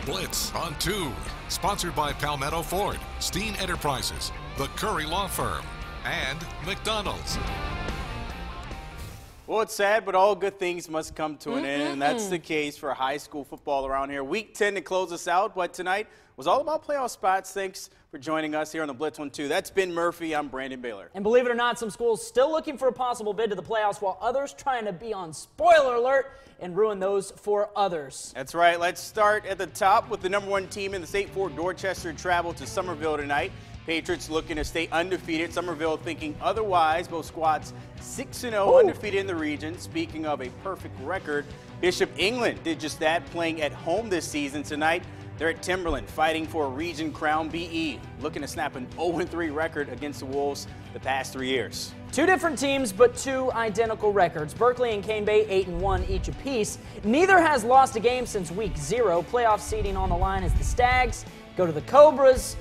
Blitz on 2, sponsored by Palmetto Ford, Steen Enterprises, the Curry Law Firm, and McDonald's. Well, it's sad, but all good things must come to an end, and that's the case for high school football around here. Week 10 to close us out, but tonight was all about playoff spots. Thanks for joining us here on the Blitz 1-2. That's Ben Murphy. I'm Brandon Baylor. And believe it or not, some schools still looking for a possible bid to the playoffs, while others trying to be on spoiler alert and ruin those for others. That's right. Let's start at the top with the #1 team in the state. For Dorchester travel to Somerville tonight. Patriots looking to stay undefeated. Somerville thinking otherwise. Both squads 6-0, undefeated in the region. Speaking of a perfect record, Bishop England did just that, playing at home this season. Tonight, they're at Timberland, fighting for a region crown. BE looking to snap an 0-3 record against the Wolves the past 3 years. Two different teams, but two identical records. Berkeley and Cane Bay 8-1 each apiece. Neither has lost a game since week 0. Playoff seeding on the line as the Stags go to the Cobras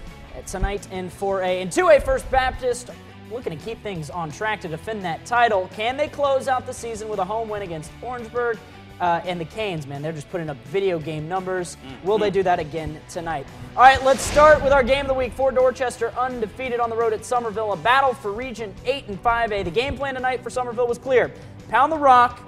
tonight in 4A. And 2A, First Baptist looking to keep things on track to defend that title. Can they close out the season with a home win against Orangeburg? And the Canes, man, they're just putting up video game numbers. Will they do that again tonight? All right, let's start with our game of the week. For Dorchester, undefeated on the road at Somerville, a battle for Region 8 and 5A. The game plan tonight for Somerville was clear. Pound the rock,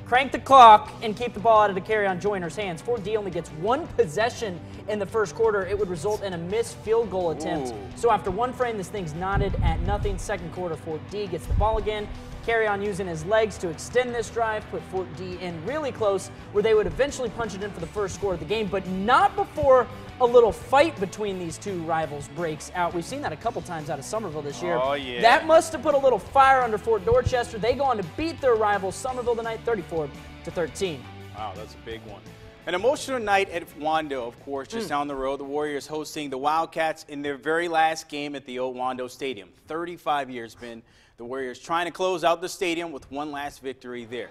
crank the clock, and keep the ball out of the carry-on Joyner's hands. 4D only gets one possession in the first quarter. It would result in a missed field goal attempt. So after one frame, this thing's knotted at nothing. Second quarter, 4D gets the ball again. Carry on using his legs to extend this drive, put Fort D in really close, where they would eventually punch it in for the first score of the game, but not before a little fight between these two rivals breaks out. We've seen that a couple times out of Somerville this year. Oh, yeah. That must have put a little fire under Fort Dorchester. They go on to beat their rival Somerville tonight, 34-13. Wow, that's a big one. An emotional night at Wando, of course, just down the road. The Warriors hosting the Wildcats in their very last game at the old Wando Stadium. 35 years, Ben. The Warriors trying to close out the stadium with one last victory there.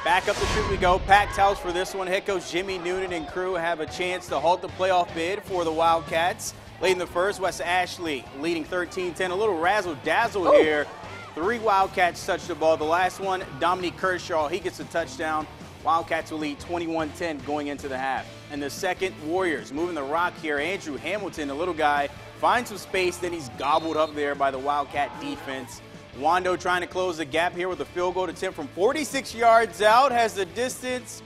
Back up the street we go. Packed house for this one. Head coach Jimmy Noonan and crew have a chance to halt the playoff bid for the Wildcats. Late in the first, Wes Ashley leading 13-10. A little razzle-dazzle here. 3 Wildcats touch the ball. The last one, Dominique Kershaw, he gets a touchdown. Wildcats will lead 21-10 going into the half. And the second, Warriors moving the rock here. Andrew Hamilton, the little guy, finds some space, then he's gobbled up there by the Wildcat defense. Wando trying to close the gap here with a field goal attempt from 46 yards out. Has the distance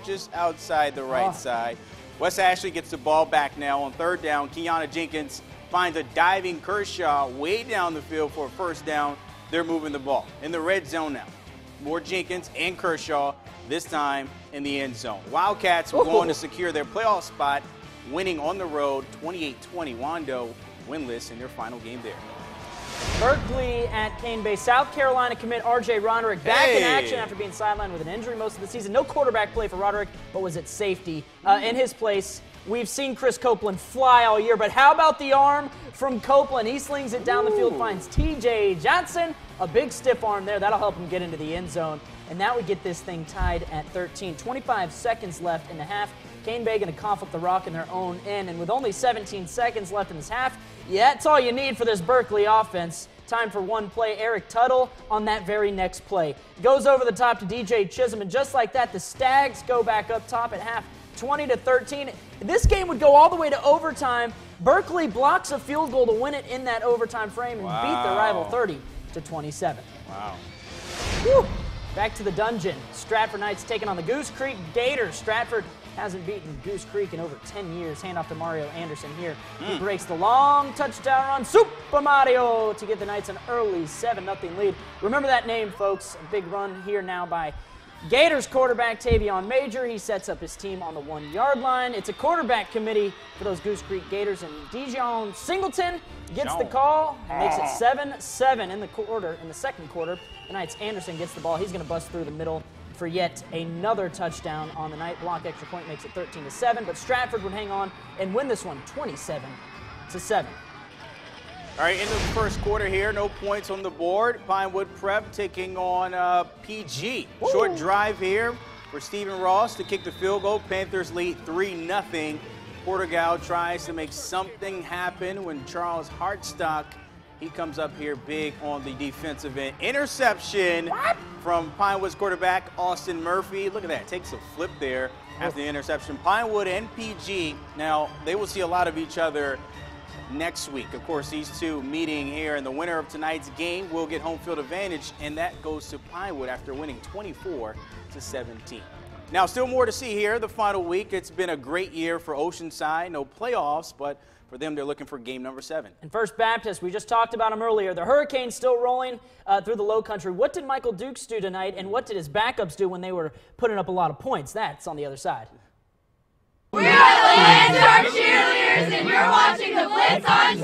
just outside the right side. Wes Ashley gets the ball back now on third down. Kiana Jenkins finds a diving Kershaw way down the field for a first down. They're moving the ball in the red zone now. More Jenkins and Kershaw, this time in the end zone. Wildcats will go on to secure their playoff spot, winning on the road 28-20. Wando winless in their final game there. Berkeley at Cane Bay. South Carolina commit R.J. Roderick back in action after being sidelined with an injury most of the season. No quarterback play for Roderick, but was at safety. In his place, we've seen Chris Copeland fly all year, but how about the arm from Copeland? He slings it down the field, finds T.J. Johnson. A big stiff arm there. That'll help him get into the end zone. And that would get this thing tied at 13. 25 seconds left in the half. Cane Bay going to cough up the rock in their own end. And with only 17 seconds left in this half, yeah, that's all you need for this Berkeley offense. Time for one play. Eric Tuttle on that very next play. Goes over the top to DJ Chisholm, and just like that, the Stags go back up top at half, 20-13. This game would go all the way to overtime. Berkeley blocks a field goal to win it in that overtime frame and beat their rival 30-27. Wow. Whew. Back to the dungeon. Stratford Knights taking on the Goose Creek Gators. Stratford hasn't beaten Goose Creek in over 10 years. Hand off to Mario Anderson here. He breaks the long touchdown run. Super Mario to get the Knights an early 7-0 lead. Remember that name, folks. A big run here now by Gators quarterback Tavion Major. He sets up his team on the 1-yard line. It's a quarterback committee for those Goose Creek Gators, and Dijon Singleton gets the call, makes it 7-7 in the second quarter. The Knights Anderson gets the ball. He's going to bust through the middle for yet another touchdown on the night. Block extra point makes it 13-7, but Stratford would hang on and win this one 27-7. All right, into the first quarter here, no points on the board. Pinewood Prep taking on PG. Short drive here for Stephen Ross to kick the field goal. Panthers lead 3-0. Portugal tries to make something happen when Charles Hartstock, he comes up here big on the defensive end. Interception from Pinewood's quarterback, Austin Murphy. Look at that, takes a flip there. after the interception. Pinewood and PG, now they will see a lot of each other next week. Of course, these two meeting here, and the winner of tonight's game will get home field advantage, and that goes to Pinewood after winning 24-17. Now, still more to see here the final week. It's been a great year for Oceanside. No playoffs, but for them, they're looking for game number 7. And First Baptist, we just talked about them earlier. The Hurricanes still rolling through the Low Country. What did Michael Dukes do tonight, and what did his backups do when they were putting up a lot of points? That's on the other side. We're the Landshark Cheerleaders, and you're watching the Blitz on 2.